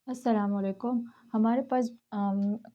السلام علیکم۔ ہمارے پاس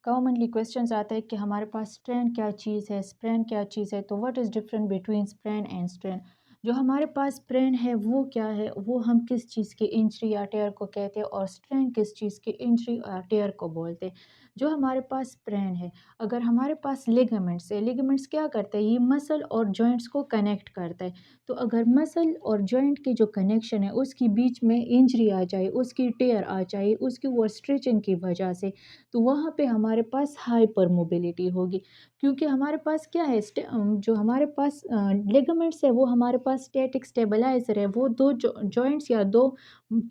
کامنلی کویشچنز آتے ہیں کہ ہمارے پاس اسٹرین کیا چیز ہے، اسپرین کیا چیز ہے، تو what is different between aspirin and strain. جو ہمارے پاس اسپرین ہے وہ کیا ہے، وہ ہم کس چیز کی انجری یا ٹیئر کو کہتے ہیں، اور اسٹرین کس چیز کی انجری یا ٹیئر کو بولتے ہیں۔ جو ہمارے پاس اسپرین ہے، اگر ہمارے پاس لیگامنٹس ہے، لیگامنٹس کیا کرتے ہیں، یہ مسل اور جوائنٹس کو کنیکٹ کرتا ہے۔ تو اگر مسل اور جوائنٹ کی جو کنیکشن ہے اس کی بیچ میں انجری آ جائے، اس کی ٹیئر آ جائے، اس کی اوور اسٹریچنگ کی وجہ سے، تو وہاں پہ ہمارے پاس ہائپر موبیلٹی ہوگی، کیونکہ ہمارے پاس کیا ہے، جو ہمارے پاس لیگامنٹس ہے وہ ہمارے پاس اسٹیٹک اسٹیبلائزر ہے، وہ دو جوائنٹس یا دو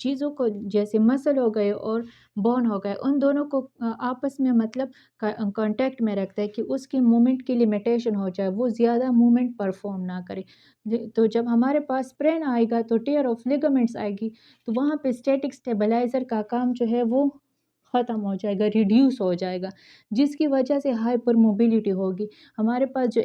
چیزوں کو، جیسے مسل ہو گئے اور بون ہو گئے، ان دونوں کو آپس میں مطلب کانٹیکٹ میں رکھتا ہے کہ اس کی مومنٹ کی لمیٹیشن ہو جائے، وہ زیادہ مومنٹ پرفارم نہ کرے۔ تو جب ہمارے پاس اسپرین آئے گا تو ٹیئر آف لیگامنٹس آئے گی، تو وہاں پہ اسٹیٹک اسٹیبلائزر کا کام جو ہے وہ ختم ہو جائے گا، ریڈیوس ہو جائے گا، جس کی وجہ سے ہائپر موبیلٹی ہوگی۔ ہمارے پاس جو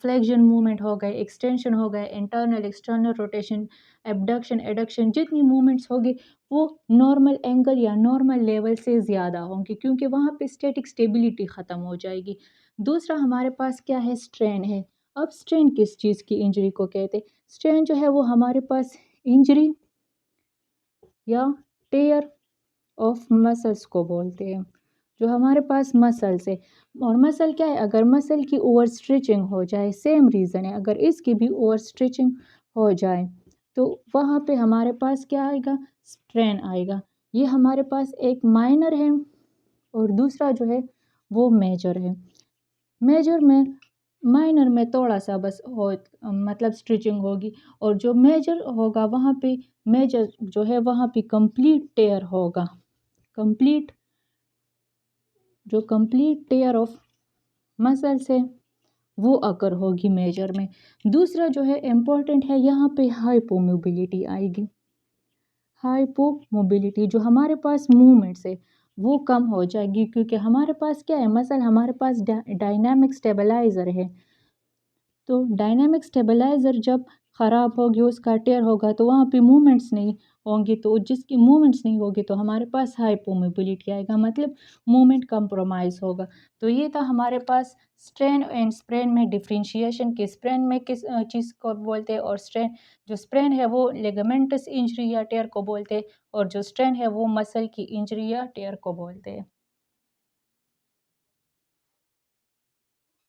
فلیکشن موومنٹ ہو گئے، ایکسٹینشن ہو گئے، انٹرنل ایکسٹرنل روٹیشن، ایبڈکشن ایڈکشن، جتنی موومنٹس ہوگی وہ نارمل اینگل یا نارمل لیول سے زیادہ ہوں گی، کیونکہ وہاں پہ اسٹیٹک اسٹیبلٹی ختم ہو جائے گی۔ دوسرا ہمارے پاس کیا ہے، اسٹرین ہے۔ اب اسٹرین کس چیز کی انجری کو کہتے ہیں؟ اسٹرین جو ہے وہ ہمارے پاس انجری یا ٹیئر آف مسلس کو بولتے ہیں، جو ہمارے پاس مسلس ہے۔ اور مسل کیا ہے، اگر مسل کی اوور اسٹریچنگ ہو جائے، سیم ریزن ہے، اگر اس کی بھی اوور اسٹریچنگ ہو جائے تو وہاں پہ ہمارے پاس کیا آئے گا، اسٹرین آئے گا۔ یہ ہمارے پاس ایک مائنر ہے اور دوسرا جو ہے وہ میجر ہے۔ مائنر میں تھوڑا سا بس مطلب اسٹریچنگ ہوگی، اور جو میجر ہوگا وہاں پہ میجر جو ہے وہاں پہ کمپلیٹ ٹیئر ہوگا، کمپلیٹ ٹیئر آف مسلس ہے وہ اکر ہوگی میجر میں۔ دوسرا جو ہے امپورٹنٹ ہے، یہاں پہ ہائپو موبیلٹی آئے گی۔ ہائپو موبیلٹی جو ہمارے پاس موومنٹس ہے وہ کم ہو جائے گی، کیونکہ ہمارے پاس کیا ہے، مسل ہمارے پاس ڈائنامک اسٹیبلائزر ہے۔ تو ڈائنامک اسٹیبلائزر جب خراب ہوگی، اس کا ٹیئر ہوگا تو وہاں پہ موومنٹس نہیں ہوں گی، تو جس کی موومنٹس نہیں ہوگی تو ہمارے پاس ہائپو موبیلٹی آئے گا، مطلب موومنٹ کمپرومائز ہوگا۔ تو یہ تھا ہمارے پاس اسٹرین اینڈ اسپرین میں ڈفرینشیشن، کہ اسپرین میں کس چیز کو بولتے ہیں، اور جو اسپرین ہے وہ لیگامنٹس انجری یا ٹیئر کو بولتے ہیں، اور جو اسٹرین ہے وہ مسل کی انجری یا ٹیئر کو بولتے ہیں۔